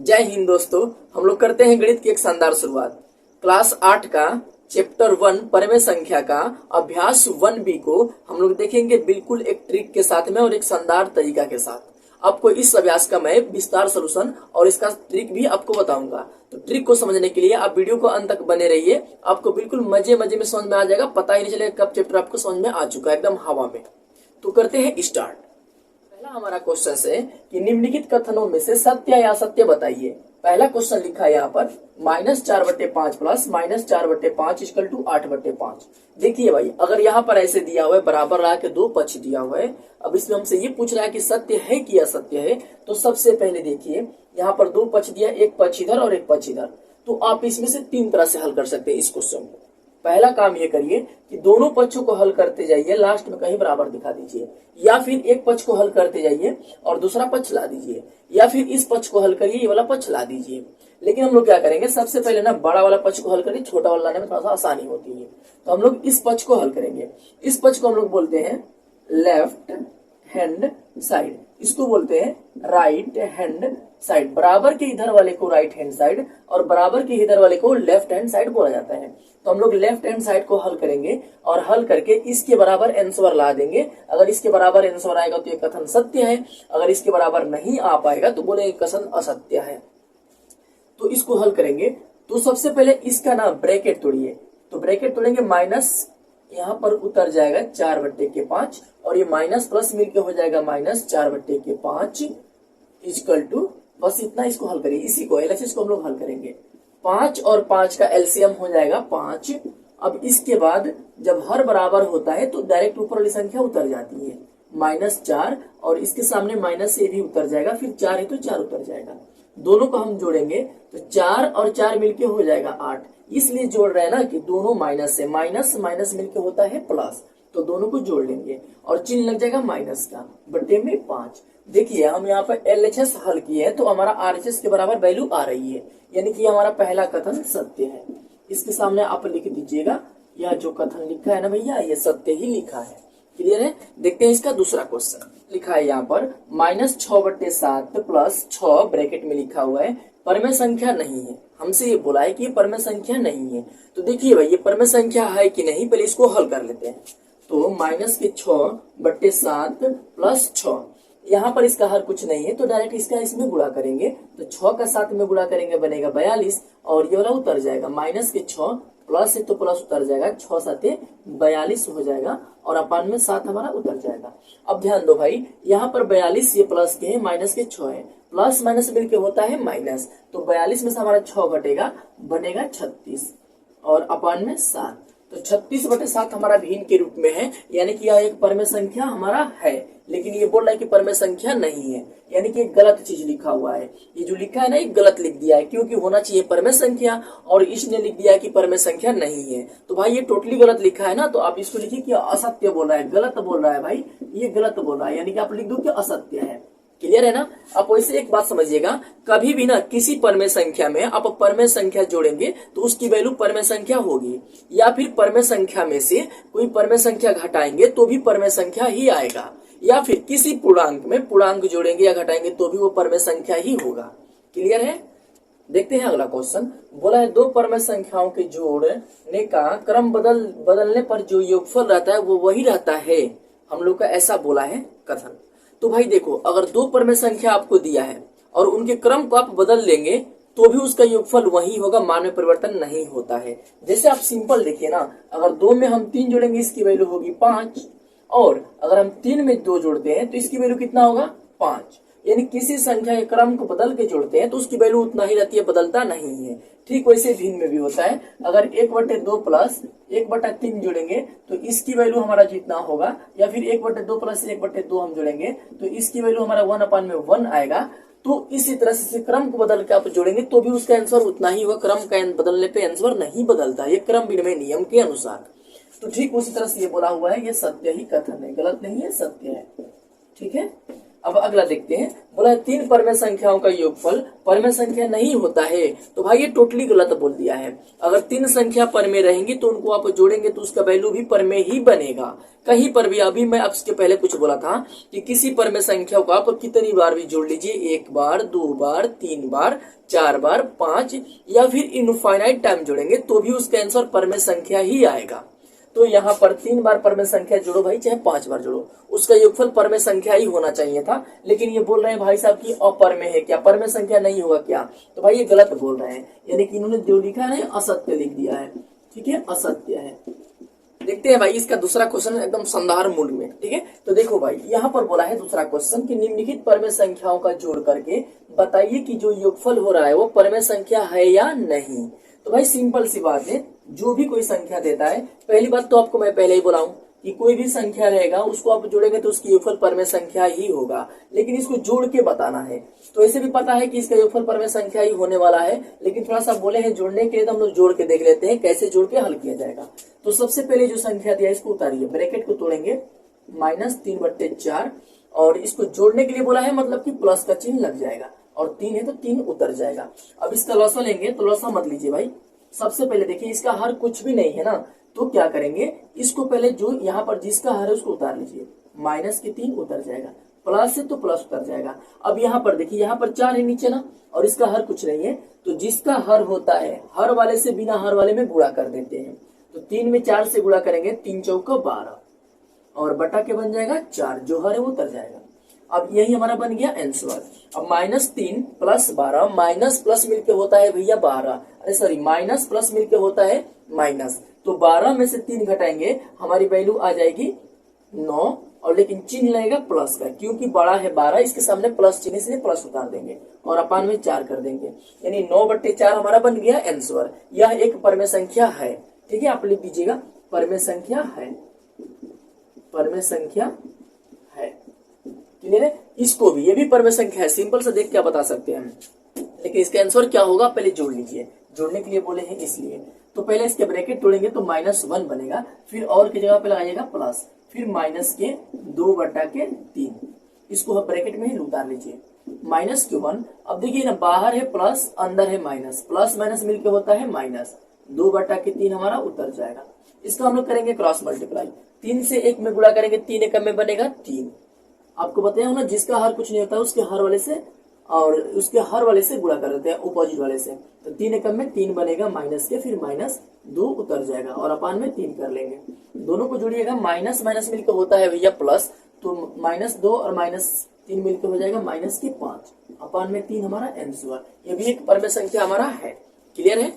जय हिंद दोस्तों। हम लोग करते हैं गणित की एक शानदार शुरुआत। क्लास 8 का चैप्टर 1 परमेय संख्या का अभ्यास 1B को हम लोग देखेंगे बिल्कुल एक ट्रिक के साथ में और एक शानदार तरीका के साथ। आपको इस अभ्यास का मैं विस्तार सलूशन और इसका ट्रिक भी आपको बताऊंगा। तो ट्रिक को समझने के लिए आप वीडियो को अंत तक बने रहिए। आपको बिल्कुल मजे मजे में समझ में आ जाएगा, पता ही नहीं चलेगा कब चैप्टर आपको समझ में आ चुका है, एकदम हवा में। तो करते हैं स्टार्ट। पहला हमारा क्वेश्चन है कि निम्नलिखित कथनों में से सत्य या असत्य बताइए। पहला क्वेश्चन लिखा है यहाँ पर -4/5 प्लस -4/5 इक्वल टू 8/5। देखिए भाई, अगर यहाँ पर ऐसे दिया हुआ है बराबर रहा के दो पक्ष दिया हुआ है, अब इसमें हमसे ये पूछ रहा है कि सत्य है कि असत्य है। तो सबसे पहले देखिए यहाँ पर दो पक्ष दिया, एक पक्ष इधर और एक पक्ष इधर। तो आप इसमें से तीन तरह से हल कर सकते हैं इस क्वेश्चन को। पहला काम ये करिए कि दोनों पक्षों को हल करते जाइए, लास्ट में कहीं बराबर दिखा दीजिए, या फिर एक पक्ष को हल करते जाइए और दूसरा पक्ष ला दीजिए, या फिर इस पक्ष को हल करिए, ये वाला पक्ष ला दीजिए। लेकिन हम लोग क्या करेंगे, सबसे पहले ना बड़ा वाला पक्ष को हल करिए, छोटा वाला लाने में थोड़ा सा आसानी होती है। तो हम लोग इस पक्ष को हल करेंगे। इस पक्ष को हम लोग बोलते हैं लेफ्ट हैंड साइड, इसको बोलते हैं राइट हैंड साइड। बराबर के इधर वाले को राइट हैंड साइड और बराबर के इधर वाले को लेफ्ट हैंड साइड बोला जाता है। तो हम लोग लेफ्ट हैंड साइड को हल करेंगे और हल करके इसके बराबर आंसर ला देंगे। अगर इसके बराबर आंसर आएगा तो ये कथन सत्य है, अगर इसके बराबर नहीं आ पाएगा तो बोलेंगे कथन असत्य है। तो इसको हल करेंगे। तो सबसे पहले इसका ना ब्रैकेट तोड़िए। तो ब्रैकेट तोड़ेंगे, माइनस यहाँ पर उतर जाएगा 4/5 और ये माइनस प्लस मिलके हो जाएगा -4/5 इक्वल टू, बस इतना इसको हल करिए। इसी को एलएचएस को हम लोग हल करेंगे। 5 और 5 का एलसीएम हो जाएगा 5। अब इसके बाद जब हर बराबर होता है तो डायरेक्ट ऊपर वाली संख्या उतर जाती है, -4 और इसके सामने माइनस से भी उतर जाएगा, फिर 4 है तो 4 उतर जाएगा। दोनों को हम जोड़ेंगे तो 4 और 4 मिलके हो जाएगा 8। इसलिए जोड़ रहे हैं ना कि दोनों माइनस से, माइनस माइनस मिलके होता है प्लस, तो दोनों को जोड़ लेंगे और चिन्ह लग जाएगा माइनस का, बटे में 5। देखिए हम यहाँ पर एलएचएस हल किए हैं तो हमारा आरएचएस के बराबर वैल्यू आ रही है, यानी कि हमारा पहला कथन सत्य है। इसके सामने आप लिख दीजिएगा, यह जो कथन लिखा है ना भैया, ये सत्य ही लिखा है। क्लियर है? देखते हैं इसका दूसरा क्वेश्चन। लिखा है यहाँ पर -6/7 प्लस 6 ब्रैकेट में लिखा हुआ है परमेय संख्या नहीं है। हमसे ये बोला है कि ये परमेय संख्या नहीं है। तो देखिए भाई, ये परमेय संख्या है कि नहीं, पहले इसको हल कर लेते हैं। तो -6/7 प्लस 6, यहाँ पर इसका हर कुछ नहीं है तो डायरेक्ट इसका इसमें गुणा करेंगे। तो 6 का 7 में गुणा करेंगे, बनेगा 42 और ये वाला उतर जाएगा। -6 प्लस है तो प्लस उतर जाएगा, 6 7 42 हो जाएगा और अपान में 7 हमारा उतर जाएगा। अब ध्यान दो भाई, यहाँ पर 42 ये प्लस के है, माइनस के 6 है, प्लस माइनस मिलके होता है माइनस। तो 42 में से हमारा 6 घटेगा, बनेगा 36 और अपान में 7। तो 36/7 हमारा भिन्न के रूप में है, यानी कि यह एक परमेय संख्या हमारा है। लेकिन ये बोल रहा है कि परमेय संख्या नहीं है, यानी कि गलत चीज लिखा हुआ है। ये जो लिखा है ना, ये गलत लिख दिया है, क्योंकि होना चाहिए परमेय संख्या और इसने लिख दिया है कि परमेय संख्या नहीं है। तो भाई ये टोटली गलत लिखा है ना, तो आप इसको लिखिए कि असत्य बोल रहा है, गलत बोल रहा है भाई, ये गलत बोल रहा है, यानी कि आप लिख दो कि असत्य है। क्लियर है ना? आप वैसे एक बात समझिएगा, कभी भी ना किसी परमेय संख्या में आप परमेय संख्या जोड़ेंगे तो उसकी वैल्यू परमेय संख्या होगी, या फिर परमेय संख्या में से कोई परमेय संख्या घटाएंगे तो भी परमेय संख्या ही आएगा, या फिर किसी पूर्णांक में पूर्णांक जोड़ेंगे या घटाएंगे तो भी वो परमेय संख्या ही होगा। क्लियर है? देखते हैं अगला क्वेश्चन। बोला है दो परमेय संख्याओं के जोड़ने का क्रम बदलने पर जो योगफल रहता है वो वही रहता है। हम लोग का ऐसा बोला है कथन। तो भाई देखो, अगर दो परमेय संख्या आपको दिया है और उनके क्रम को आप बदल लेंगे तो भी उसका योगफल वही होगा, मान में परिवर्तन नहीं होता है। जैसे आप सिंपल देखिए ना, अगर 2 में हम 3 जोड़ेंगे इसकी वैल्यू होगी 5, और अगर हम 3 में 2 जोड़ते हैं तो इसकी वैल्यू कितना होगा 5। यानी किसी संख्या के क्रम को बदल के जोड़ते हैं तो उसकी वैल्यू उतना ही रहती है, बदलता नहीं है। ठीक वैसे भिन्न में भी होता है, अगर 1/2 प्लस 1/3 जोड़ेंगे तो इसकी वैल्यू हमारा जितना होगा, या फिर 1/2 प्लस 1/2 हम जोड़ेंगे तो इसकी वैल्यू हमारा 1/1 आएगा। तो इसी तरह से क्रम को बदल के आप जोड़ेंगे तो भी उसका आंसर उतना ही होगा, क्रम का बदलने पे आंसर नहीं बदलता, ये क्रम विनिमय नियम के अनुसार। तो ठीक उसी तरह से ये बोला हुआ है, ये सत्य ही कथन है, गलत नहीं है, सत्य है। ठीक है? अब अगला देखते हैं, बोला है तीन परमेय संख्याओं का योगफल परमेय संख्या नहीं होता है। तो भाई ये टोटली गलत बोल दिया है। अगर तीन संख्या परमेय रहेंगी तो उनको आप जोड़ेंगे तो उसका वैल्यू भी परमेय ही बनेगा। कहीं पर भी, अभी मैं आपसे पहले कुछ बोला था कि किसी परमेय संख्या को आप कितनी बार भी जोड़ लीजिए, एक बार, दो बार, तीन बार, चार बार, पांच या फिर इनफाइनाइट टाइम जोड़ेंगे तो भी उसका आंसर परमेय संख्या ही आएगा। तो यहाँ पर तीन बार परमेय संख्या जोड़ो भाई, चाहे पांच बार जोड़ो, उसका योगफल परमेय संख्या ही होना चाहिए था। लेकिन ये बोल रहे हैं भाई साहब कि अपरमेय है, क्या परमेय संख्या नहीं होगा क्या? तो भाई ये गलत बोल रहे हैं, यानी कि इन्होंने जो लिखा है असत्य लिख दिया है। ठीक है, असत्य है। देखते हैं भाई इसका दूसरा क्वेश्चन एकदम शानदार मूड में। ठीक है, तो देखो भाई यहाँ पर बोला है दूसरा क्वेश्चन कि निम्नलिखित परमेय संख्याओं का जोड़ करके बताइए कि जो योगफल हो रहा है वो परमेय संख्या है या नहीं। तो भाई सिंपल सी बात है, जो भी कोई संख्या देता है, पहली बात तो आपको मैं पहले ही बोला हूँ कि कोई भी संख्या रहेगा उसको आप जोड़ेंगे तो उसकी योगफल परमेय संख्या ही होगा। लेकिन इसको जोड़ के बताना है, तो ऐसे भी पता है कि इसका योगफल परमेय संख्या ही होने वाला है, लेकिन थोड़ा सा बोले हैं जोड़ने के लिए, तो हम लोग जोड़ के देख लेते हैं कैसे जोड़ के हल किया जाएगा। तो सबसे पहले जो संख्या दिया इसको उतारिए, ब्रैकेट को तोड़ेंगे, -3/4, और इसको जोड़ने के लिए बोला है, मतलब कि प्लस का चिन्ह लग जाएगा, और 3 है तो 3 उतर जाएगा। अब इसका लॉसा लेंगे, तो लॉसा मत लीजिए भाई। सबसे पहले देखिए इसका हर कुछ भी नहीं है ना, तो क्या करेंगे, इसको पहले जो यहाँ पर जिसका हर है उसको उतार लीजिए, -3 उतर जाएगा, प्लस है तो प्लस उतर जाएगा। अब यहाँ पर देखिए, यहाँ पर 4 है नीचे ना, और इसका हर कुछ नहीं है, तो जिसका हर होता है हर वाले से बिना हर वाले में गुणा कर देते हैं। तो 3 में 4 से गुणा करेंगे, 3 चौका 12, और बटा के बन जाएगा 4, जो हर है वो उतर जाएगा। अब यही हमारा बन गया आंसर। अब -3 + 12, माइनस प्लस मिलके होता है भैया 12, अरे सॉरी माइनस प्लस मिलके होता है माइनस, तो 12 में से 3 घटाएंगे, हमारी वैल्यू आ जाएगी 9, और लेकिन चिन्ह लगेगा प्लस का, क्योंकि बड़ा है 12, इसके सामने प्लस चिन्ह, इसलिए प्लस उतार देंगे और अपान में 4 कर देंगे, यानी 9/4 हमारा बन गया आंसर। यह एक परमेय संख्या है। ठीक है, आप लिख दीजिएगा परमेय संख्या है, परमेय संख्या है। क्लियर है? इसको भी, ये भी परमेय संख्या है, सिंपल से देख क्या बता सकते हैं हम। लेकिन इसका आंसर क्या होगा पहले जोड़ लीजिए, जोड़ने के लिए बोले हैं इसलिए। तो पहले इसके ब्रैकेट तोड़ेंगे तो -1 बनेगा, फिर और की जगह पे लगाइएगा प्लस, फिर -2/3, इसको ब्रैकेट में ही उतार लीजिए, -1। अब देखिए ना, बाहर है प्लस, अंदर है माइनस, प्लस माइनस मिलके होता है माइनस, 2/3 हमारा उतर जाएगा। इसका हम लोग करेंगे क्रॉस मल्टीप्लाई, 3 से 1 में गुणा करेंगे, 3 एकम में बनेगा 3। आपको बताया ना, जिसका हर कुछ नहीं होता उसके हर वाले से, और उसके हर वाले से गुणा कर देते हैं, अपोजिट वाले से। तो 3 एकम में 3 बनेगा माइनस के, फिर -2 उतर जाएगा, और अपान में 3 कर लेंगे। दोनों को जोड़िएगा, माइनस माइनस मिलकर होता है भैया प्लस, तो -2 और -3 मिलकर हो जाएगा -5, अपान में 3 हमारा आंसर। ये भी एक परमेय संख्या हमारा है। क्लियर है?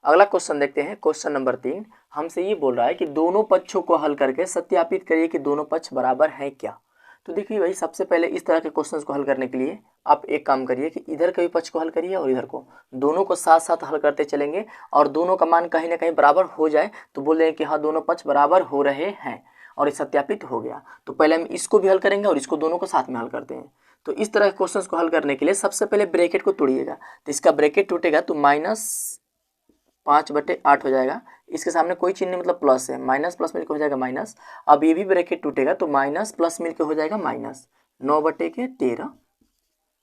अगला क्वेश्चन देखते हैं, क्वेश्चन नंबर 3 हमसे ये बोल रहा है कि दोनों पक्षों को हल करके सत्यापित करिए कि दोनों पक्ष बराबर हैं क्या। तो देखिए भाई, सबसे पहले इस तरह के क्वेश्चंस को हल करने के लिए आप एक काम करिए कि इधर के भी पक्ष को हल करिए और इधर को, दोनों को साथ साथ हल करते चलेंगे, और दोनों का मान कहीं ना कहीं बराबर हो जाए तो बोल देंगे कि हाँ दोनों पक्ष बराबर हो रहे हैं, और ये सत्यापित हो गया। तो पहले हम इसको भी हल करेंगे और इसको, दोनों को साथ में हल करते हैं। तो इस तरह के क्वेश्चंस को हल करने के लिए सबसे पहले ब्रैकेट को तोड़िएगा, तो इसका ब्रैकेट टूटेगा तो -5/8 हो जाएगा, इसके सामने कोई चिन्ह नहीं, मतलब प्लस है, माइनस प्लस मिलकर हो जाएगा माइनस। अब ये भी ब्रैकेट टूटेगा तो माइनस प्लस मिलकर हो जाएगा माइनस, 9/13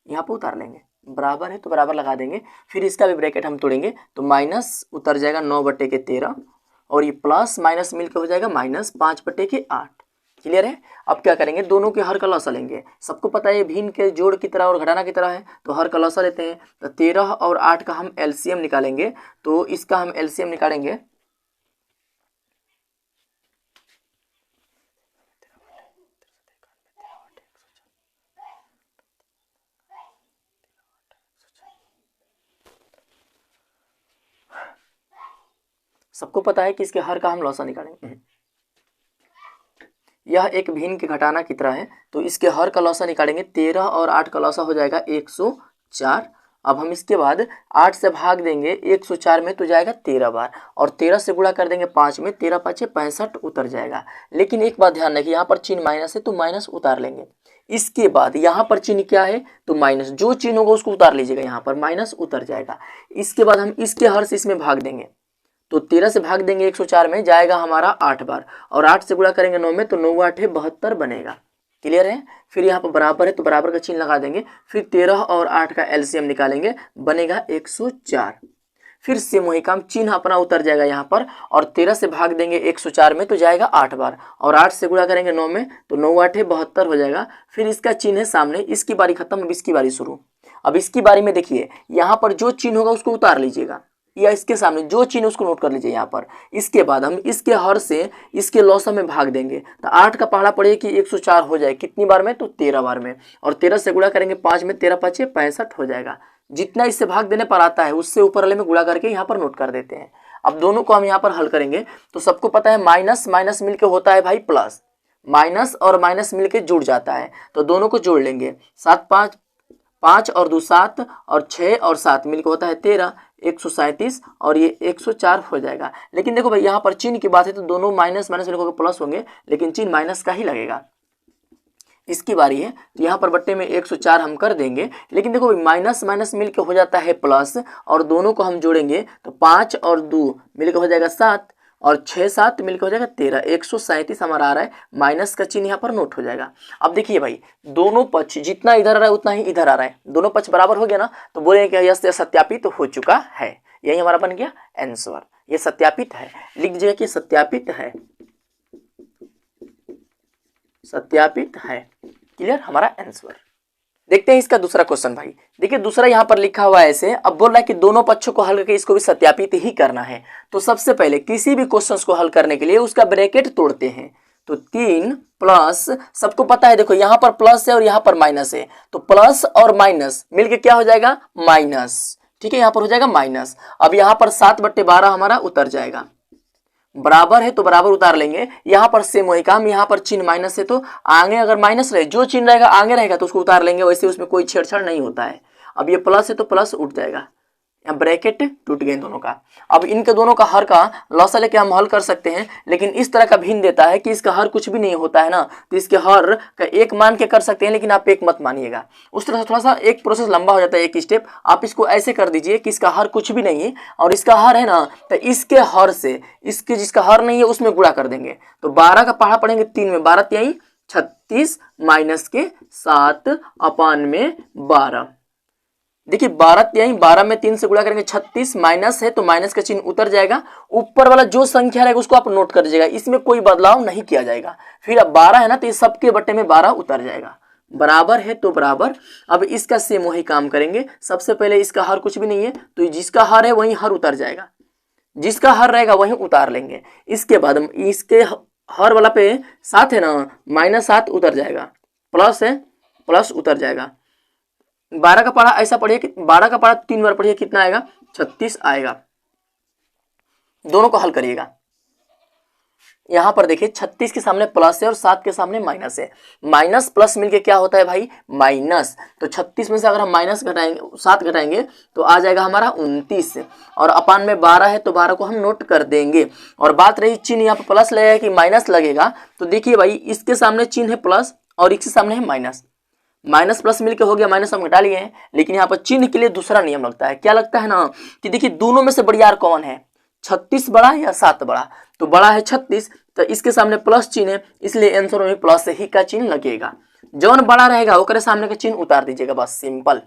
यहाँ पर उतार लेंगे, बराबर है तो बराबर लगा देंगे। फिर इसका भी ब्रैकेट हम तोड़ेंगे तो माइनस उतर जाएगा 9/13, और ये प्लस माइनस मिलकर हो जाएगा -5/8। क्लियर है? अब क्या करेंगे, दोनों के हर का लॉसा लेंगे। सबको पता है भिन्न के जोड़ की तरह और घटाना की तरह है, तो हर का लॉसा लेते हैं। तो 13 और 8 का हम एलसीएम निकालेंगे, तो इसका हम एलसीएम निकालेंगे, सबको पता है कि इसके हर का हम लॉसा निकालेंगे। यह एक भिन्न के घटाना की तरह है, तो इसके हर का लॉसा निकालेंगे, 13 और 8 का लॉसा हो जाएगा 104। अब हम इसके बाद 8 से भाग देंगे 104 में, तो जाएगा 13 बार, और 13 से गुणा कर देंगे 5 में, 13 × 5 = 65 उतर जाएगा। लेकिन एक बात ध्यान रखिए, यहाँ पर चिन्ह माइनस है तो माइनस उतार लेंगे। इसके बाद यहाँ पर चिन्ह क्या है, तो माइनस, जो चिन्ह होगा उसको उतार लीजिएगा, यहाँ पर माइनस उतर जाएगा। इसके बाद हम इसके हर से इसमें भाग देंगे, तो 13 से भाग देंगे 104 में, जाएगा हमारा 8 बार, और 8 से गुणा करेंगे 9 में, तो 9 × 8 = 72 बनेगा। क्लियर है। फिर यहाँ पर बराबर है तो बराबर का चिन्ह लगा देंगे, फिर 13 और 8 का एलसीएम निकालेंगे, बनेगा 104। फिर से वही काम, चिन्ह अपना उतर जाएगा यहाँ पर, और 13 से भाग देंगे 104 में तो जाएगा 8 बार, और 8 से गुणा करेंगे 9 में तो 9 8 72 हो जाएगा। फिर इसका चिन्ह है सामने, इसकी बारी खत्म, अब इसकी बारी शुरू। अब इसकी बारी में देखिए यहाँ पर जो चिन्ह होगा उसको उतार लीजिएगा, या इसके सामने जो चिन्ह उसको नोट कर लीजिए यहाँ पर। इसके बाद हम इसके हर से इसके लौसा में भाग देंगे, तो 8 का पहाड़ा पड़े कि 104 हो जाए, कितनी बार में, तो 13 बार में, और 13 से गुणा करेंगे 5 में, 13 5 65 हो जाएगा। जितना इससे भाग देने पर आता है उससे ऊपर वाले में गुणा करके यहाँ पर नोट कर देते हैं। अब दोनों को हम यहाँ पर हल करेंगे तो सबको पता है माइनस माइनस मिलके होता है भाई प्लस, माइनस और माइनस मिलके जुड़ जाता है, तो दोनों को जोड़ लेंगे। 7 5 5 और 2 7 और 6 और 7 मिलकर होता है 13, 137 और ये 104 हो जाएगा। लेकिन देखो भाई यहाँ पर चिन्ह की बात है तो दोनों माइनस माइनस मिलकर प्लस होंगे, लेकिन चिन्ह माइनस का ही लगेगा। इसकी बारी है तो यहाँ पर बट्टे में 104 हम कर देंगे, लेकिन देखो माइनस माइनस मिलकर हो जाता है प्लस, और दोनों को हम जोड़ेंगे तो 5 और 2 मिलकर हो जाएगा 7, और 6 7 मिलकर हो जाएगा 13, 137 हमारा आ रहा है, माइनस का चिन्ह यहाँ पर नोट हो जाएगा। अब देखिए भाई दोनों पक्ष जितना इधर आ रहा है उतना ही इधर आ रहा है, दोनों पक्ष बराबर हो गया ना, तो बोलेंगे कि यह सत्यापित हो चुका है। यही हमारा बन गया आंसर, ये सत्यापित है। लिख दीजिएगा कि सत्यापित है, सत्यापित है। क्लियर, हमारा आंसर। देखते हैं इसका दूसरा क्वेश्चन भाई। देखिए दूसरा यहाँ पर लिखा हुआ है ऐसे, अब बोल रहा है कि दोनों पक्षों को हल करके इसको भी सत्यापित ही करना है। तो सबसे पहले किसी भी क्वेश्चन को हल करने के लिए उसका ब्रैकेट तोड़ते हैं। तो 3 प्लस, सबको पता है देखो यहाँ पर प्लस है और यहाँ पर माइनस है, तो प्लस और माइनस मिलके क्या हो जाएगा, माइनस। ठीक है, यहाँ पर हो जाएगा माइनस। अब यहाँ पर 7/12 हमारा उतर जाएगा, बराबर है तो बराबर उतार लेंगे। यहाँ पर सेम वही काम, यहाँ पर चिन्ह माइनस है तो आगे अगर माइनस रहे, जो चिन्ह रहेगा आगे रहेगा तो उसको उतार लेंगे, वैसे उसमें कोई छेड़छाड़ नहीं होता है। अब ये प्लस है तो प्लस उठ जाएगा, यहाँ ब्रैकेट टूट गए दोनों का। अब इनके दोनों का हर का लॉसा लेके हम हल कर सकते हैं, लेकिन इस तरह का भिन्न देता है कि इसका हर कुछ भी नहीं होता है ना, तो इसके हर का एक मान के कर सकते हैं, लेकिन आप एक मत मानिएगा। उस तरह से थोड़ा सा एक प्रोसेस लंबा हो जाता है, एक स्टेप। आप इसको ऐसे कर दीजिए कि इसका हर कुछ भी नहीं है और इसका हर है ना, तो इसके हर से इसके जिसका हर नहीं है उसमें गुणा कर देंगे। तो 12 का पहाड़ा पढ़ेंगे 3 में, 12 3 36 माइनस के 7 अपान में 12। देखिए 12 में 3 से गुणा करेंगे 36, माइनस है तो माइनस का चिन्ह उतर जाएगा। ऊपर वाला जो संख्या रहेगा उसको आप नोट कर दीजिएगा, इसमें कोई बदलाव नहीं किया जाएगा। फिर अब 12 है ना तो ये सबके बट्टे में 12 उतर जाएगा, बराबर है तो बराबर। अब इसका सेम वही काम करेंगे। सबसे पहले इसका हर कुछ भी नहीं है तो जिसका हर है वही हर उतर जाएगा, जिसका हर रहेगा वही उतार लेंगे। इसके बाद हम इसके हर वाला पे 7 है ना, -7 उतर जाएगा, प्लस है प्लस उतर जाएगा। 12 का पढ़ा ऐसा पढ़िए कि 12 का पढ़ा 3 बार पढ़िए, कितना आएगा, 36 आएगा। दोनों को हल करिएगा। यहां पर देखिए 36 के सामने प्लस है और 7 के सामने माइनस है, माइनस प्लस मिलके क्या होता है भाई, माइनस। तो 36 में से अगर हम माइनस घटाएंगे 7 घटाएंगे तो आ जाएगा हमारा 29, और अपान में 12 है तो 12 को हम नोट कर देंगे। और बात रही चिन्ह, यहाँ पर प्लस लगेगा कि माइनस लगेगा, तो देखिए भाई इसके सामने चिन्ह है प्लस और इसके सामने है माइनस, माइनस प्लस मिलके हो गया, माइनस हम घटा लिए हैं। लेकिन यहाँ पर चिन्ह के लिए दूसरा नियम लगता है, क्या लगता है ना, कि देखिए दोनों में से बढ़िया कौन है, 36 बड़ा या 7 बड़ा, तो बड़ा है 36, तो इसके सामने प्लस चिन्ह है, इसलिए आंसर में प्लस ही का चिन्ह लगेगा। जौन बड़ा रहेगा ओकरे सामने का चिन्ह उतार दीजिएगा, बस सिंपल।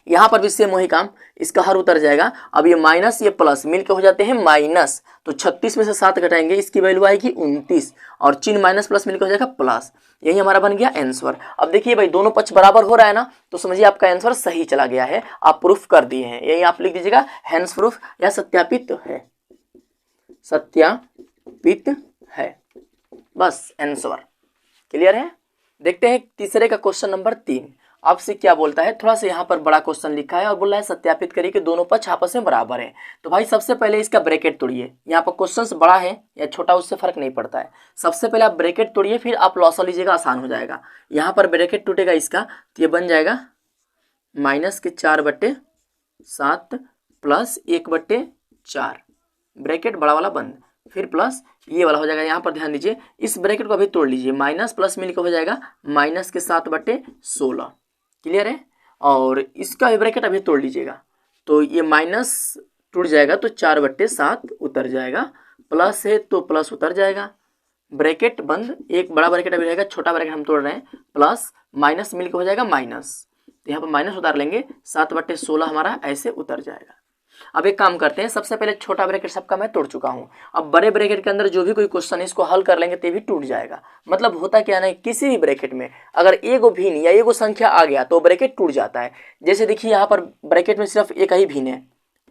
यहाँ पर भी सेम वही काम, इसका हर उतर जाएगा। अब ये माइनस ये प्लस मिलकर हो जाते हैं माइनस, तो 36 में से 7 घटाएंगे, इसकी वैल्यू आएगी 29, और चिन्ह माइनस प्लस मिलकर हो जाएगा प्लस। यही हमारा बन गया आंसर। अब देखिए भाई दोनों पक्ष बराबर हो रहा है ना, तो समझिए आपका आंसर सही चला गया है, आप प्रूफ कर दिए हैं। यही आप लिख दीजिएगा हैंस प्रूफ या सत्यापित है, सत्यापित है, बस आंसर। क्लियर है। देखते हैं तीसरे का क्वेश्चन नंबर 3 आपसे क्या बोलता है। थोड़ा सा यहाँ पर बड़ा क्वेश्चन लिखा है और बोल रहा है सत्यापित करिए कि दोनों पक्ष आपस में बराबर है। तो भाई सबसे पहले इसका ब्रैकेट तोड़िए, यहाँ पर क्वेश्चन बड़ा है या छोटा उससे फर्क नहीं पड़ता है। सबसे पहले आप ब्रैकेट तोड़िए, फिर आप लॉसा लीजिएगा, आसान हो जाएगा। यहाँ पर ब्रैकेट टूटेगा इसका, तो ये बन जाएगा -4/7 प्लस 1/4, ब्रैकेट बड़ा वाला बंद, फिर प्लस ये वाला हो जाएगा। यहाँ पर ध्यान दीजिए, इस ब्रैकेट को अभी तोड़ लीजिए, माइनस प्लस मिलकर हो जाएगा -7/16। क्लियर है। और इसका भी ब्रैकेट अभी तोड़ लीजिएगा, तो ये माइनस टूट जाएगा तो 4/7 उतर जाएगा, प्लस है तो प्लस उतर जाएगा, ब्रैकेट बंद, एक बड़ा ब्रैकेट अभी रहेगा, छोटा ब्रैकेट हम तोड़ रहे हैं, प्लस माइनस मिलकर हो जाएगा माइनस, तो यहाँ पर माइनस उतार लेंगे, 7/16 हमारा ऐसे उतर जाएगा। अब एक काम करते हैं, सबसे पहले छोटा ब्रैकेट सबका मैं तोड़ चुका हूँ, अब बड़े ब्रैकेट के अंदर जो भी कोई क्वेश्चन है इसको हल कर लेंगे तो भी टूट जाएगा। मतलब होता क्या ना, किसी भी ब्रैकेट में अगर एगो भिन्न या एगो संख्या आ गया तो ब्रैकेट टूट जाता है। जैसे देखिए यहाँ पर ब्रैकेट में सिर्फ एक ही भिन्न है,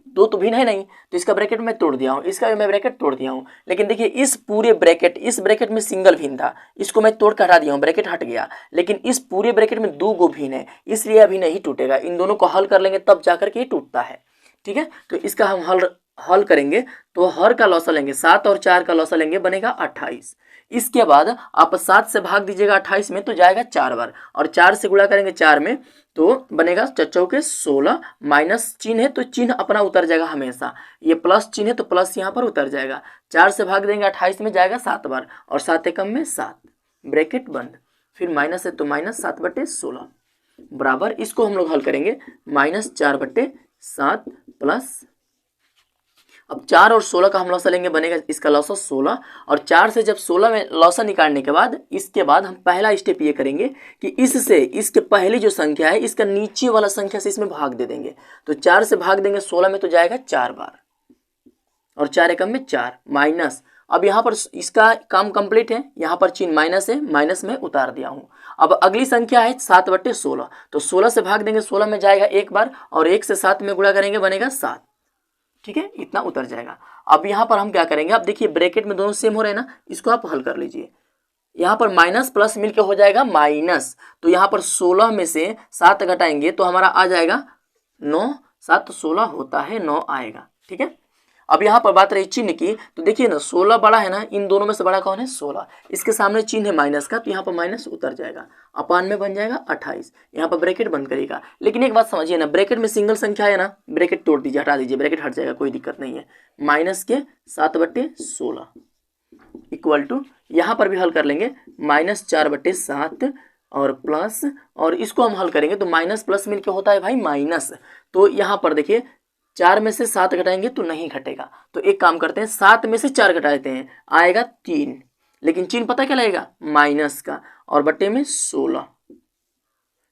दो तो भिन्न है नहीं, तो इसका ब्रैकेट मैं तोड़ दिया हूँ, इसका भी मैं ब्रैकेट तोड़ दिया हूँ। लेकिन देखिए इस पूरे ब्रैकेट, इस ब्रैकेट में सिंगल भिन्न था, इसको मैं तोड़ कर हटा दिया हूँ, ब्रैकेट हट गया। लेकिन इस पूरे ब्रैकेट में दो गो भिन्न है, इसलिए अभी नहीं टूटेगा। इन दोनों को हल कर लेंगे तब जाकर के ये टूटता है। ठीक है, तो इसका हम हल करेंगे तो हर का लौसा लेंगे, 7 और 4 का लौसा लेंगे, बनेगा 28। इसके बाद आप 7 से भाग दीजिएगा 28 में तो जाएगा 4 बार, और 4 से गुणा करेंगे 4 में तो बनेगा 16, माइनस चिन्ह है तो चिन्ह अपना उतर जाएगा हमेशा, ये प्लस चिन्ह है तो प्लस यहाँ पर उतर जाएगा। 4 से भाग देंगे 28 में जाएगा 7 बार, और 7 एकम में 7, ब्रैकेट बंद, फिर माइनस है तो माइनस 7/16 बराबर, इसको हम लोग हल करेंगे, -4/7 प्लस, अब 4 और 16 का हम लौसा लेंगे, बनेगा इसका लौसा 16, और 4 से जब 16 में लौसा निकालने के बाद इसके बाद हम पहला स्टेप ये करेंगे कि इससे इसके पहली जो संख्या है इसका नीचे वाला संख्या से इसमें भाग दे देंगे। तो 4 से भाग देंगे 16 में तो जाएगा 4 बार, और 4 एकम में 4 माइनस, अब यहाँ पर इसका काम कंप्लीट है, यहाँ पर चिन्ह माइनस है, माइनस में उतार दिया हूँ। अब अगली संख्या है 7/16, तो 16 से भाग देंगे 16 में जाएगा एक बार, और 1 से 7 में गुणा करेंगे बनेगा 7। ठीक है, इतना उतर जाएगा। अब यहाँ पर हम क्या करेंगे, अब देखिए ब्रैकेट में दोनों सेम हो रहे हैं ना, इसको आप हल कर लीजिए। यहाँ पर माइनस प्लस मिलकर हो जाएगा माइनस, तो यहाँ पर 16 में से 7 घटाएंगे तो हमारा आ जाएगा 9, 7 16 होता है, 9 आएगा। ठीक है, अब यहाँ पर बात रही चिन्ह की, तो देखिए ना 16 बड़ा है ना, इन दोनों में से बड़ा कौन है 16, इसके सामने चिन्ह है माइनस का, तो यहाँ पर माइनस उतर जाएगा, अपान में बन जाएगा 28, यहाँ पर ब्रैकेट बंद करेगा। लेकिन एक बात समझिए ना, ब्रैकेट में सिंगल संख्या है ना, ब्रैकेट तोड़ दीजिए, हटा दीजिए, ब्रैकेट हट जाएगा, कोई दिक्कत नहीं है। माइनस के 7/16 इक्वल टू, यहाँ पर भी हल कर लेंगे, -4/7 और प्लस, और इसको हम हल करेंगे तो माइनस प्लस मिलकर होता है भाई माइनस, तो यहाँ पर देखिए 4 में से 7 घटाएंगे तो नहीं घटेगा, तो एक काम करते हैं 7 में से 4 घटा देते हैं, आएगा 3, लेकिन चिन्ह पता क्या लगेगा माइनस का, और बट्टे में 16,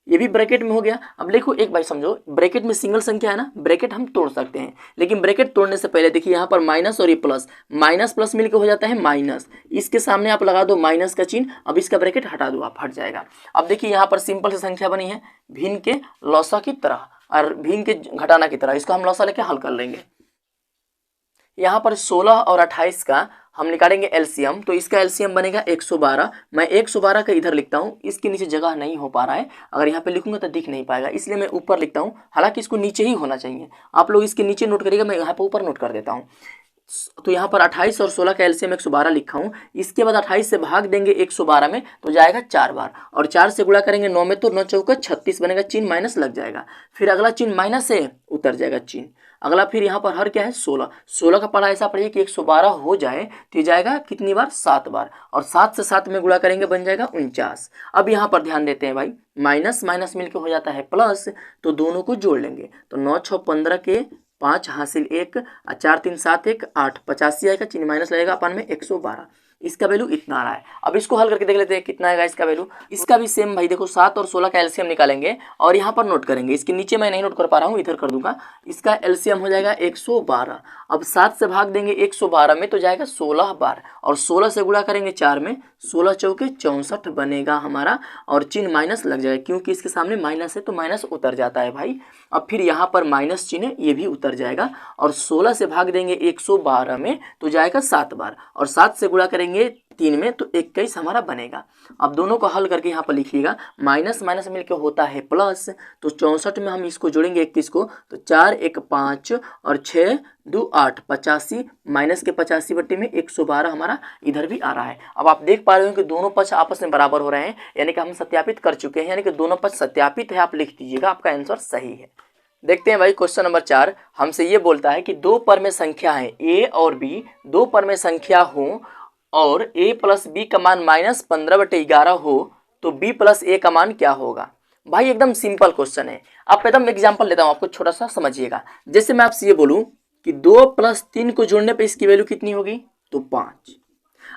ये भी ब्रैकेट में हो गया। अब देखो एक बार समझो, ब्रैकेट में सिंगल संख्या है ना, ब्रैकेट हम तोड़ सकते हैं, लेकिन ब्रैकेट तोड़ने से पहले देखिए यहाँ पर माइनस और ये प्लस, माइनस प्लस मिलकर हो जाता है माइनस, इसके सामने आप लगा दो माइनस का चिन्ह, अब इसका ब्रैकेट हटा दो, आप हट जाएगा। अब देखिए यहाँ पर सिंपल सी संख्या बनी है, भिन्न के लौसा की तरह और भिन्न के घटाना की तरह, इसको हम लौसा लेके हल कर लेंगे। यहाँ पर 16 और 28 का हम निकालेंगे एलसीएम, तो इसका एलसीएम बनेगा 112। मैं 112 का इधर लिखता हूँ, इसके नीचे जगह नहीं हो पा रहा है, अगर यहाँ पे लिखूंगा तो दिख नहीं पाएगा, इसलिए मैं ऊपर लिखता हूँ, हालांकि इसको नीचे ही होना चाहिए, आप लोग इसके नीचे नोट करिएगा, मैं यहाँ पे ऊपर नोट कर देता हूँ। तो यहाँ पर 28 और 16 का एलसीएम 112 लिखा हूँ, इसके बाद 28 से भाग देंगे 112 में तो जाएगा 4 बार, और 4 से गुणा करेंगे 9 में तो 9 चौका 36 बनेगा, चिन्ह माइनस लग जाएगा, फिर अगला चिन्ह माइनस से उतर जाएगा चिन्ह, अगला फिर यहाँ पर हर क्या है 16 का पढ़ा ऐसा पढ़िए कि 112 हो जाए तो जाएगा कितनी बार 7 बार, और 7 से 7 में गुणा करेंगे बन जाएगा 49। अब यहाँ पर ध्यान देते हैं भाई, माइनस माइनस मिलकर हो जाता है प्लस, तो दोनों को जोड़ लेंगे, तो 9 6 15 के 5 हासिल 1, 4 3 7 1 8, 85 आएगा, चिन्ह माइनस लगेगा, अपन में 112, इसका वैल्यू इतना आ रहा है। अब इसको हल करके देख लेते हैं कितना आएगा इसका वैल्यू। इसका भी सेम भाई देखो, 7 और 16 का एलसीएम निकालेंगे और यहाँ पर नोट करेंगे, इसके नीचे मैं नहीं नोट कर पा रहा हूँ, इधर कर दूंगा, इसका एलसीएम हो जाएगा 112। अब 7 से भाग देंगे 112 में तो जाएगा 16 बार, और 16 से गुणा करेंगे 4 में, 16 चौके 64 बनेगा हमारा, और चिन्ह माइनस लग जाएगा क्योंकि इसके सामने माइनस है तो माइनस उतर जाता है भाई। अब फिर यहाँ पर माइनस चिन्ह ये भी उतर जाएगा, और 16 से भाग देंगे 112 में तो जाएगा 7 बार, और 7 से गुणा करेंगे 3 में तो 21 हमारा बनेगा। अब दोनों को हल करके यहाँ पर लिखिएगा, माइनस माइनस मिलकर होता है प्लस, तो 64 में हम इसको जोड़ेंगे 31 को, तो 4 1 5 और 6 2 8, 85, माइनस के 85 बट्टे में 112 हमारा इधर भी आ रहा है। अब आप देख पा रहे हो कि दोनों पक्ष आपस में बराबर हो रहे हैं, यानी कि हम सत्यापित कर चुके हैं, यानी कि दोनों पक्ष सत्यापित है, आप लिख दीजिएगा, आपका आंसर सही है। देखते हैं भाई क्वेश्चन नंबर 4 हमसे ये बोलता है कि दो परमेय संख्या है ए और बी, दो परमेय संख्या हो और a प्लस बी का मान -15/11 हो तो b प्लस a का मान क्या होगा। भाई एकदम सिंपल क्वेश्चन है, आप एकदम एग्जांपल लेता हूँ आपको, छोटा सा समझिएगा। जैसे मैं आपसे ये बोलूँ कि 2 + 3 को जोड़ने पे इसकी वैल्यू कितनी होगी, तो 5।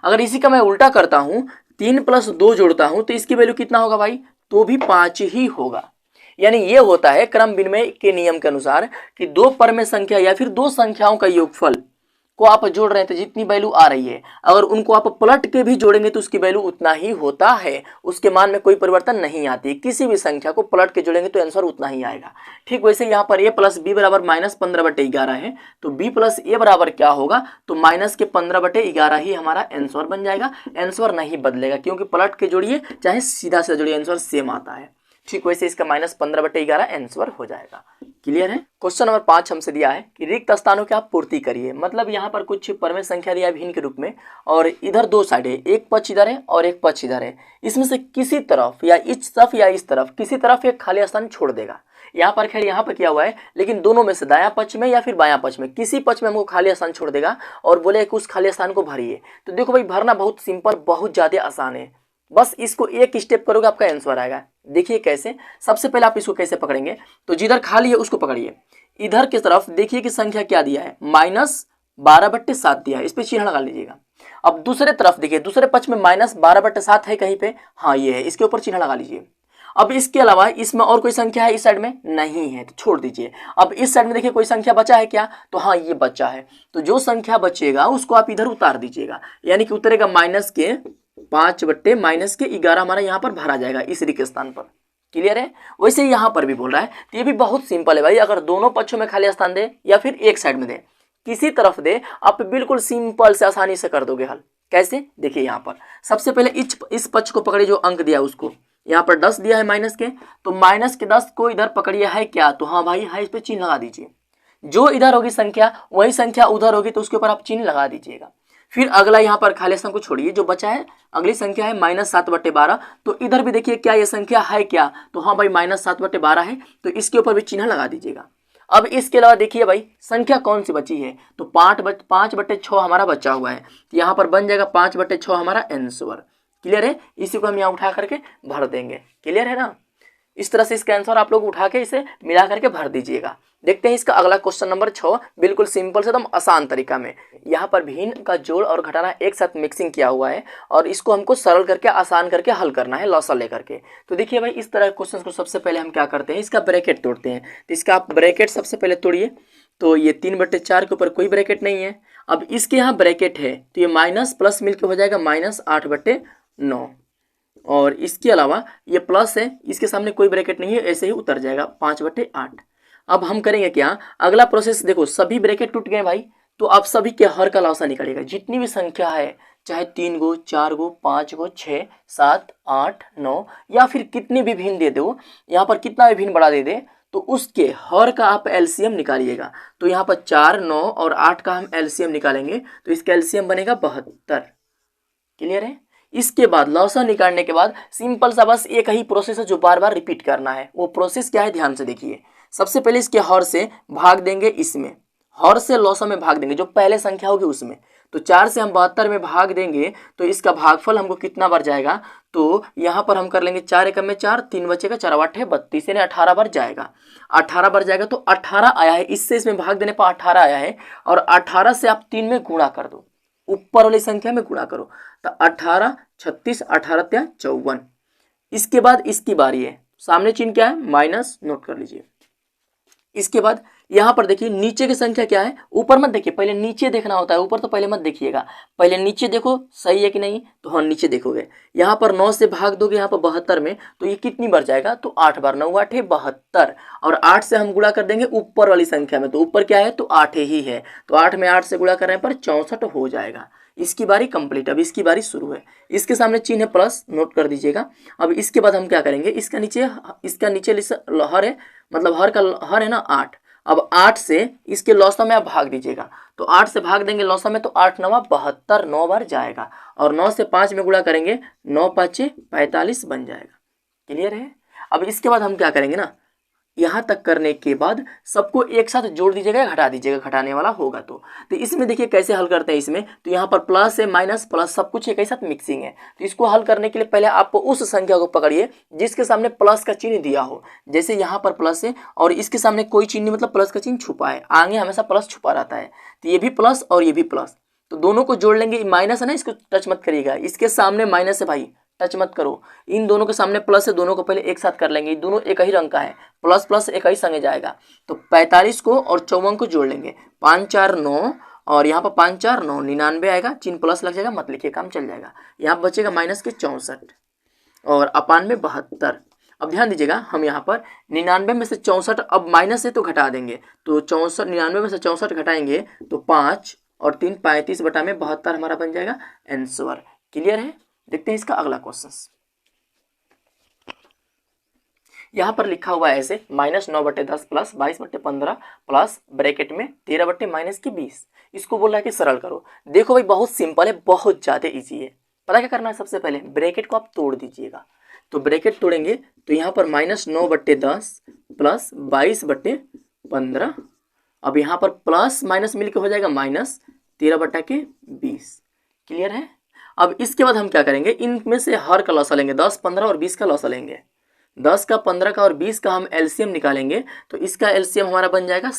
अगर इसी का मैं उल्टा करता हूँ, 3 + 2 जोड़ता हूँ तो इसकी वैल्यू कितना होगा भाई, तो भी 5 ही होगा। यानी ये होता है क्रम विनिमय के नियम के अनुसार कि दो परमेय संख्या या फिर दो संख्याओं का योगफल को आप जोड़ रहे हैं तो जितनी वैल्यू आ रही है, अगर उनको आप पलट के भी जोड़ेंगे तो उसकी वैल्यू उतना ही होता है, उसके मान में कोई परिवर्तन नहीं आती। किसी भी संख्या को पलट के जोड़ेंगे तो आंसर उतना ही आएगा। ठीक वैसे यहाँ पर a + b बराबर -15/11 है, तो b + a बराबर क्या होगा, तो -15/11 ही हमारा आंसर बन जाएगा। आंसर नहीं बदलेगा क्योंकि पलट के जोड़िए चाहे सीधा से जोड़िए आंसर सेम आता है। ठीक वैसे इसका -15/11 आंसर हो जाएगा। क्लियर है। क्वेश्चन नंबर 5 हमसे दिया है कि रिक्त स्थानों की आप पूर्ति करिए। मतलब यहाँ पर कुछ परमेय संख्या दिया है भिन्न के रूप में और इधर दो साइड है, एक पक्ष इधर है और एक पक्ष इधर है। इसमें से किसी तरफ या इस तरफ या इस तरफ किसी तरफ एक खाली स्थान छोड़ देगा। यहाँ पर खैर यहाँ पर किया हुआ है, लेकिन दोनों में से दायां पक्ष में या फिर बायां पक्ष में किसी पक्ष में हमको खाली स्थान छोड़ देगा और बोले कि उस खाली स्थान को भरिए। तो देखो भाई, भरना बहुत सिंपल, बहुत ज्यादा आसान है। बस इसको एक स्टेप करोगे आपका आंसर आएगा। देखिए कैसे, सबसे पहले आप इसको कैसे पकड़ेंगे, तो जिधर खाली है उसको पकड़िए। इधर की तरफ देखिए कि संख्या क्या दिया है, -12/7 दिया है, इस पे चिन्ह लगा लीजिएगा। अब दूसरे तरफ देखिए, दूसरे पक्ष में -12/7 है कहीं पे, हाँ ये है, इसके ऊपर चिन्ह लगा लीजिए। अब इसके अलावा इसमें और कोई संख्या है इस साइड में, नहीं है तो छोड़ दीजिए। अब इस साइड में देखिए कोई संख्या बचा है क्या, तो हाँ ये बचा है। तो जो संख्या बचेगा उसको आप इधर उतार दीजिएगा, यानी कि उतरेगा -5/-11 हमारा यहाँ पर भरा जाएगा इस रिक्त स्थान पर। क्लियर है। वैसे यहाँ पर भी बोल रहा है, तो ये भी बहुत सिंपल है भाई। अगर दोनों पक्षों में खाली स्थान दे या फिर एक साइड में दे, किसी तरफ दे, आप बिल्कुल सिंपल से आसानी से कर दोगे हल। कैसे, देखिए यहाँ पर सबसे पहले इस पक्ष को पकड़िए जो अंक दिया उसको, यहाँ पर 10 दिया है माइनस के, तो -10 को इधर पकड़िए, है क्या, तो हाँ भाई है, इस पे चिन्ह लगा दीजिए। जो इधर होगी संख्या वही संख्या उधर होगी, तो उसके ऊपर आप चिन्ह लगा दीजिएगा। फिर अगला यहाँ पर खाली स्थान को छोड़िए, जो बचा है अगली संख्या है -7/12, तो इधर भी देखिए क्या ये संख्या है क्या, तो हाँ भाई -7/12 है, तो इसके ऊपर भी चिन्ह लगा दीजिएगा। अब इसके अलावा देखिए भाई संख्या कौन सी बची है, तो 5/6 हमारा बचा हुआ है, तो यहाँ पर बन जाएगा 5/6 हमारा आंसर। क्लियर है। इसी को हम यहाँ उठा करके भर देंगे। क्लियर है ना। इस तरह से इसका आंसर आप लोग उठा के इसे मिला करके भर दीजिएगा। देखते हैं इसका अगला क्वेश्चन नंबर 6, बिल्कुल सिंपल से एकदम आसान तरीका में। यहाँ पर भिन्न का जोड़ और घटाना एक साथ मिक्सिंग किया हुआ है और इसको हमको सरल करके आसान करके हल करना है लॉसा लेकर के। तो देखिए भाई, इस तरह के क्वेश्चन को सबसे पहले हम क्या करते हैं, इसका ब्रैकेट तोड़ते हैं। तो इसका आप ब्रैकेट सबसे पहले तोड़िए, तो ये 3/4 के ऊपर कोई ब्रैकेट नहीं है। अब इसके यहाँ ब्रैकेट है, तो ये माइनस प्लस मिलकर हो जाएगा -8/9, और इसके अलावा ये प्लस है, इसके सामने कोई ब्रैकेट नहीं है, ऐसे ही उतर जाएगा 5/8। अब हम करेंगे क्या, अगला प्रोसेस देखो, सभी ब्रैकेट टूट गए भाई, तो आप सभी के हर का लॉसा निकलेगा। जितनी भी संख्या है, चाहे 3 गो 4 गो 5 गो 6 7 8 9 या फिर कितने भी भिन्न दे दो, यहाँ पर कितना भी भिन्न बड़ा दे दे, तो उसके हर का आप एलसीएम निकालिएगा। तो यहाँ पर 4 9 और 8 का हम एलसीएम निकालेंगे, तो इसका एलसीएम बनेगा 72। क्लियर है। इसके बाद लॉसा निकालने के बाद सिंपल सा बस एक ही प्रोसेस है जो बार बार रिपीट करना है। वो प्रोसेस क्या है, ध्यान से देखिए। सबसे पहले इसके हर से भाग देंगे, इसमें हर से लॉसा में भाग देंगे, जो पहले संख्या होगी उसमें। तो 4 से हम 72 में भाग देंगे, तो इसका भागफल हमको कितना बार जाएगा, तो यहाँ पर हम कर लेंगे 4 एकम में 4, 3 बचेगा, 4 8 है 32, यानी 18 बार जाएगा। 18 बार जाएगा तो 18 आया है, इससे इसमें भाग देने पर 18 आया है, और 18 से आप 3 में गुणा कर दो, ऊपर वाली संख्या में गुणा करो, तो 18 36 18 54। इसके बाद इसकी बारी है, सामने चिन्ह क्या है, माइनस, नोट कर लीजिए। इसके बाद यहाँ पर देखिए नीचे की संख्या क्या है, ऊपर मत देखिए, पहले नीचे देखना होता है, ऊपर तो पहले मत देखिएगा, पहले नीचे देखो सही है कि नहीं, तो हाँ नीचे देखोगे। यहाँ पर 9 से भाग दोगे यहाँ पर 72 में, तो ये कितनी बार जाएगा, तो 8 बार, 9 8 है 72, और 8 से हम गुणा कर देंगे ऊपर वाली संख्या में, तो ऊपर क्या है, तो 8 ही है, तो 8 में 8 से गुणा करने पर 64 हो जाएगा। इसकी बारी कंप्लीट। अब इसकी बारी शुरू है, इसके सामने चिन्ह है प्लस, नोट कर दीजिएगा। अब इसके बाद हम क्या करेंगे, इसका नीचे हर है, मतलब हर का हर है ना 8। अब 8 से इसके लौसा में आप भाग दीजिएगा, तो 8 से भाग देंगे लौसा में, तो 8 9 72, 9 बार जाएगा, और 9 से 5 में गुणा करेंगे, 9 5 45 बन जाएगा। क्लियर है। अब इसके बाद हम क्या करेंगे ना, यहाँ तक करने के बाद सबको एक साथ जोड़ दीजिएगा, घटा दीजिएगा, घटाने वाला होगा तो इसमें देखिए कैसे हल करते हैं इसमें। तो यहाँ पर प्लस है, माइनस, प्लस, सब कुछ एक ही साथ मिक्सिंग है। तो इसको हल करने के लिए पहले आप उस संख्या को पकड़िए जिसके सामने प्लस का चिन्ह दिया हो। जैसे यहाँ पर प्लस है और इसके सामने कोई चिन्ह नहीं, मतलब प्लस का चिन्ह छुपा है, आगे हमेशा प्लस छुपा रहता है, तो ये भी प्लस और ये भी प्लस। तो दोनों को जोड़ लेंगे, माइनस है ना, इसको टच मत करिएगा, इसके सामने माइनस है भाई, टच मत करो। इन दोनों के सामने प्लस है, दोनों को पहले एक साथ कर लेंगे, दोनों एक ही रंग का है, प्लस प्लस एक ही संगे जाएगा। तो 45 को और 54 को जोड़ लेंगे, 5 4 9, और यहाँ पर 5 4 9 99 आएगा, चिन्ह प्लस लग जाएगा, मत लिखिए, काम चल जाएगा। यहाँ बचेगा माइनस के 64 और अपान में 72। अब ध्यान दीजिएगा, हम यहाँ पर 99 में से 64 अब माइनस है तो घटा देंगे, तो 64 99 में से 64 घटाएंगे तो 5 और 3 35 बटा में 72 हमारा बन जाएगा आंसर। क्लियर है? देखते हैं इसका अगला क्वेश्चन। यहाँ पर लिखा हुआ है ऐसे, -9/10 प्लस 22/15 प्लस ब्रैकेट में 13/-20। इसको बोला है कि सरल करो। देखो भाई बहुत सिंपल है, बहुत ज़्यादा इजी है। पता क्या करना है, सबसे पहले ब्रैकेट को आप तोड़ दीजिएगा। तो ब्रैकेट तोड़ेंगे तो यहाँ पर -9/10 प्लस 22/15, अब यहाँ पर प्लस माइनस मिलकर हो जाएगा -13/20। क्लियर है? अब इसके बाद हम क्या करेंगे, इनमें से हर का लॉसा लेंगे, 10 15 और 20 का लॉसा लेंगे। 10 का 15 का और 20 का हम एलसीएम निकालेंगे, तो इसका एलसीएम हमारा बन जाएगा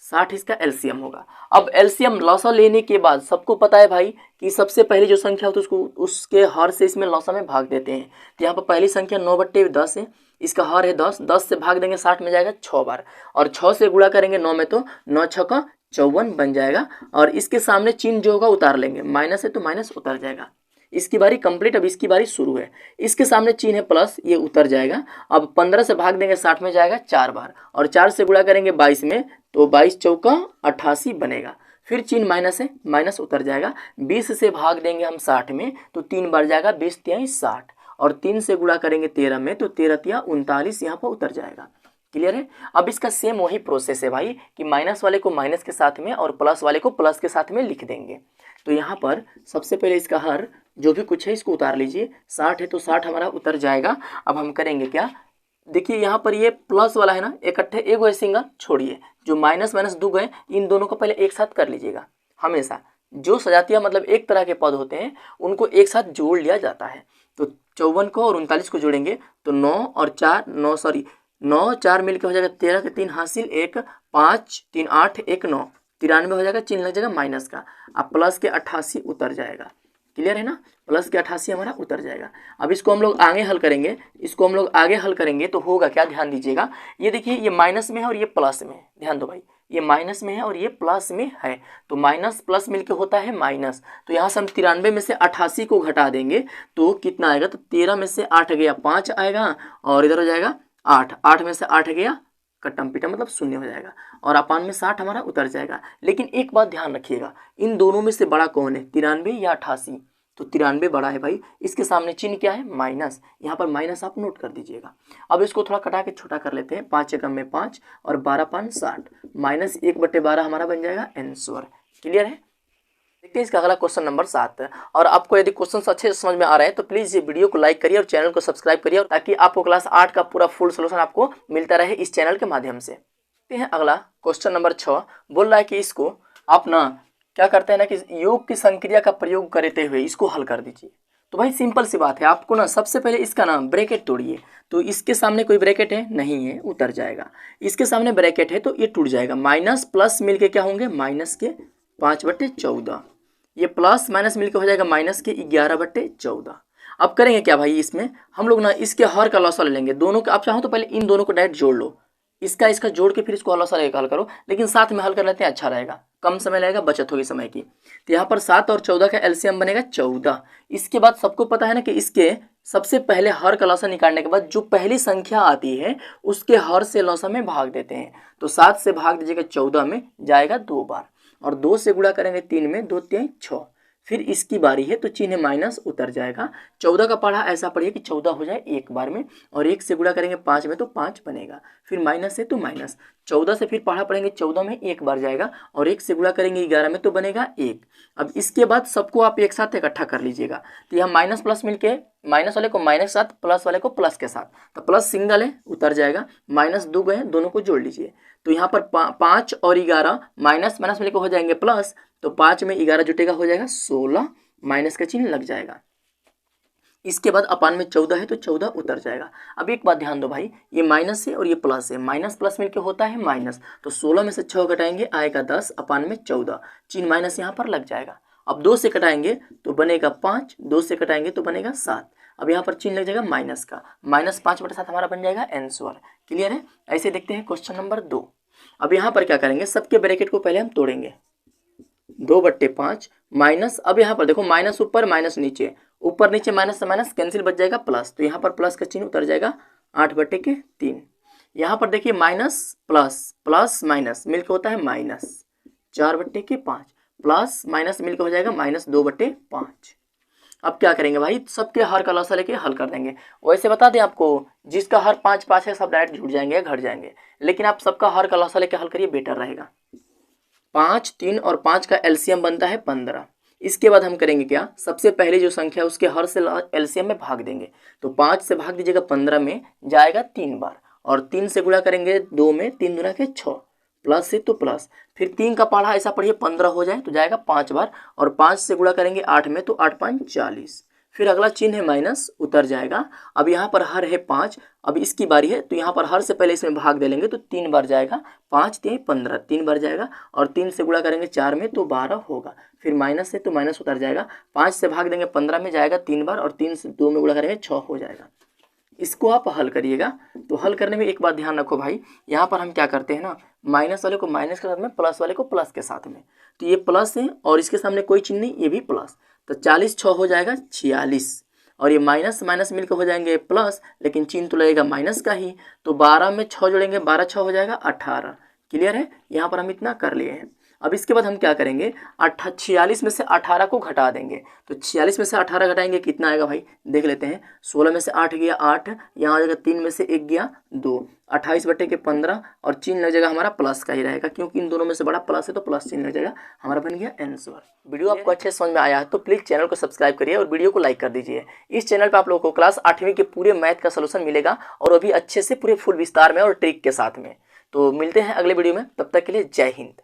60 इसका एलसीएम होगा। अब एलसीएम लॉसा लेने के बाद सबको पता है भाई कि सबसे पहले जो संख्या होती है उसको उसके हर से इसमें लॉसा में भाग देते हैं। तो यहाँ पर पहली संख्या 9/10 है, इसका हर है 10, 10 से भाग देंगे 60 में जाएगा 6 बार, और 6 से गुणा करेंगे 9 में, तो 9 6 का 54 बन जाएगा। और इसके सामने चिन्ह जो होगा उतार लेंगे, माइनस है तो माइनस उतर जाएगा। इसकी बारी कंप्लीट, अब इसकी बारी शुरू है। इसके सामने चिन्ह है प्लस, ये उतर जाएगा। अब 15 से भाग देंगे 60 में जाएगा 4 बार, और 4 से गुणा करेंगे 22 में, तो 22 चौका 88 बनेगा। फिर चिन्ह माइनस है, माइनस उतर जाएगा। 20 से भाग देंगे हम 60 में, तो 3 बार जाएगा, 20 3 60, और 3 से गुणा करेंगे 13 में, तो 13 3 39 यहाँ पर उतर जाएगा। क्लियर है? अब इसका सेम वही प्रोसेस है भाई कि माइनस वाले को माइनस के साथ में और प्लस वाले को प्लस के साथ में लिख देंगे। तो यहाँ पर सबसे पहले इसका हर जो भी कुछ है इसको उतार लीजिए। 60 है तो 60 हमारा उतर जाएगा। अब हम करेंगे क्या, देखिए यहाँ पर ये प्लस वाला है ना, इकट्ठे एक है सिंगल, छोड़िए जो माइनस माइनस दो गए, इन दोनों को पहले एक साथ कर लीजिएगा। हमेशा जो सजातीय मतलब एक तरह के पद होते हैं उनको एक साथ जोड़ लिया जाता है। तो 54 को और 39 को जोड़ेंगे तो 9 और 4 9 4 मिलकर हो जाएगा 13 के 3 हासिल 1 5 3 8 1 9, 93 हो जाएगा, चिन्ह लग जाएगा माइनस का। अब प्लस के 88 उतर जाएगा। क्लियर है ना? प्लस के 88 हमारा उतर जाएगा। अब इसको हम लोग आगे हल करेंगे, तो होगा क्या, ध्यान दीजिएगा। ये देखिए ये माइनस में है और ये प्लस में है, ध्यान दो भाई, ये माइनस में है और ये प्लस में है, तो माइनस प्लस मिलके होता है माइनस। तो यहाँ से हम 93 में से 88 को घटा देंगे तो कितना आएगा, तो 13 में से 8 गया 5 आएगा, और इधर हो जाएगा 8 में से 8 गया कट्टम पिटम मतलब शून्य हो जाएगा, और अपान में 60 हमारा उतर जाएगा। लेकिन एक बात ध्यान रखिएगा, इन दोनों में से बड़ा कौन है, 93 या 88? तो 93 बड़ा है भाई। इसके सामने चिन्ह क्या है, माइनस, यहाँ पर माइनस आप नोट कर दीजिएगा। अब इसको थोड़ा कटा के छोटा कर लेते हैं, 5 एकम में 5 और 12 5 60, -1/12 हमारा बन जाएगा आंसर। क्लियर है? देखते हैं इसका अगला क्वेश्चन नंबर 7। और आपको यदि क्वेश्चन अच्छे से समझ में आ रहे हैं तो प्लीज़ ये वीडियो को लाइक करिए और चैनल को सब्सक्राइब करिए, ताकि आपको क्लास 8 का पूरा फुल सोल्यूशन आपको मिलता रहे इस चैनल के माध्यम से। देखते हैं अगला क्वेश्चन नंबर 6। बोल रहा है कि इसको आप ना क्या करते हैं ना कि योग की संक्रिया का प्रयोग करते हुए इसको हल कर दीजिए। तो भाई सिंपल सी बात है, आपको ना सबसे पहले इसका ना ब्रैकेट तोड़िए। तो इसके सामने कोई ब्रैकेट है नहीं है, उतर जाएगा। इसके सामने ब्रैकेट है तो ये टूट जाएगा। माइनस प्लस मिलके क्या होंगे, माइनस के 5/14, ये प्लस माइनस मिलकर हो जाएगा माइनस के 11/14। अब करेंगे क्या भाई, इसमें हम लोग ना इसके हर का लॉसा ले लेंगे। दोनों का आप चाहो तो पहले इन दोनों को डायरेक्ट जोड़ लो, इसका जोड़ के फिर इसको लॉसा लेकर हल करो, लेकिन साथ में हल कर लेते हैं, अच्छा रहेगा, कम समय लगेगा, बचत होगी समय की। तो यहाँ पर 7 और 14 का एलसीएम बनेगा 14। इसके बाद सबको पता है ना कि इसके सबसे पहले हर का लॉसा निकालने के बाद जो पहली संख्या आती है उसके हर से लॉसा में भाग देते हैं। तो 7 से भाग दीजिएगा 14 में, जाएगा 2 बार, और 2 से गुणा करेंगे 3 में, 2 3 6। फिर इसकी बारी है तो चिन्ह माइनस उतर जाएगा। 14 का पढ़ा ऐसा पढ़िए कि 14 हो जाए एक बार में, और 1 से गुणा करेंगे 5 में तो 5 बनेगा। फिर माइनस है तो माइनस, 14 से फिर पढ़ा पढ़ेंगे 14 में एक बार जाएगा, और 1 से गुणा करेंगे 11 में तो बनेगा 1। अब इसके बाद सबको आप एक साथ इकट्ठा कर लीजिएगा। तो यहाँ माइनस प्लस मिलके माइनस वाले को माइनस के साथ, प्लस वाले को प्लस के साथ, तो प्लस सिंगल है उतर जाएगा, माइनस 2 गए, दोनों को जोड़ लीजिए। तो यहाँ पर 5 और 11 माइनस माइनस मिलकर हो जाएंगे प्लस, तो 5 में 11 जुटेगा, हो जाएगा 16, माइनस का चिन्ह लग जाएगा। इसके बाद अपान में 14 है तो 14 उतर जाएगा। अब एक बात ध्यान दो भाई, ये माइनस है और ये प्लस है, माइनस प्लस मिलके होता है माइनस, तो 16 में से 6 घटाएंगे आएगा 10 अपान में 14, चिन्ह माइनस यहाँ पर लग जाएगा। अब 2 से कटाएंगे तो बनेगा 5, 2 से कटाएंगे तो बनेगा 7। अब यहाँ पर चिन्ह लग जाएगा माइनस का, -5/7 हमारा बन जाएगा आंसर। क्लियर है। ऐसे देखते हैं क्वेश्चन नंबर 2। अब यहाँ पर क्या करेंगे, सबके ब्रैकेट को पहले हम तोड़ेंगे, 2/5 माइनस, अब यहाँ पर देखो माइनस ऊपर माइनस नीचे, ऊपर नीचे माइनस से माइनस कैंसिल, बच जाएगा प्लस, तो यहाँ पर प्लस का चिन्ह उतर जाएगा 8/3। यहाँ पर देखिए माइनस प्लस प्लस माइनस मिलकर होता है माइनस 4/5, प्लस माइनस मिलकर हो जाएगा -2/5। अब क्या करेंगे भाई, सबके हर का लसा लेके हल कर देंगे। वैसे बता दें आपको, जिसका हर 5 है सब डायरेक्ट जुड़ जाएंगे घट जाएंगे, लेकिन आप सबका हर का लसा लेके हल करिए, बेटर रहेगा। 5, 3 और 5 का एलसीएम बनता है 15। इसके बाद हम करेंगे क्या, सबसे पहले जो संख्या है उसके हर से एलसीएम में भाग देंगे, तो 5 से भाग दीजिएगा 15 में जाएगा 3 बार, और 3 से गुणा करेंगे 2 में, 3 दूना के 6, प्लस से तो प्लस, फिर 3 का पढ़ा ऐसा पढ़िए 15 हो जाए तो जाएगा 5 बार, और 5 से गुणा करेंगे 8 में तो 8×5 = 40, फिर अगला चिन्ह है माइनस उतर जाएगा। अब यहाँ पर हर है 5, अब इसकी बारी है तो यहाँ पर हर से पहले इसमें भाग दे लेंगे तो 3 बार जाएगा, 5 × 3 = 15, 3 बार जाएगा, और 3 से गुणा करेंगे 4 में तो 12 होगा, फिर माइनस है तो माइनस उतर जाएगा, 5 से भाग देंगे 15 में जाएगा 3 बार, और 3 से 2 में गुणा करेंगे 6 हो जाएगा। इसको आप हल करिएगा। तो हल करने में एक बात ध्यान रखो भाई, यहाँ पर हम क्या करते हैं ना, माइनस वाले को माइनस के साथ में, प्लस वाले को प्लस के साथ में, तो ये प्लस है और इसके सामने कोई चिन्ह नहीं, ये भी प्लस, तो 40 6 हो जाएगा 46, और ये माइनस माइनस मिलकर हो जाएंगे प्लस, लेकिन चिन्ह तो लगेगा माइनस का ही, तो 12 में 6 जोड़ेंगे, 12 6 हो जाएगा 18। क्लियर है, यहाँ पर हम इतना कर लिए हैं। अब इसके बाद हम क्या करेंगे, 46 में से 18 को घटा देंगे, तो 46 में से 18 घटाएंगे कितना आएगा भाई, देख लेते हैं। 16 में से 8 गया 8, यहाँ आ जाएगा 3 में से 1 गया 2, 28/15, और चिन्ह लग जाएगा हमारा प्लस का ही रहेगा, क्योंकि इन दोनों में से बड़ा प्लस है तो प्लस चिन्ह लग जाएगा, हमारा बन गया आंसर। वीडियो आपको अच्छे समझ में आया है तो प्लीज़ चैनल को सब्सक्राइब करिए और वीडियो को लाइक कर दीजिए। इस चैनल पर आप लोगों को क्लास 8वीं के पूरे मैथ का सोल्यूशन मिलेगा, और वो भी अच्छे से पूरे फुल विस्तार में और ट्रिक के साथ में। तो मिलते हैं अगले वीडियो में, तब तक के लिए जय हिंद।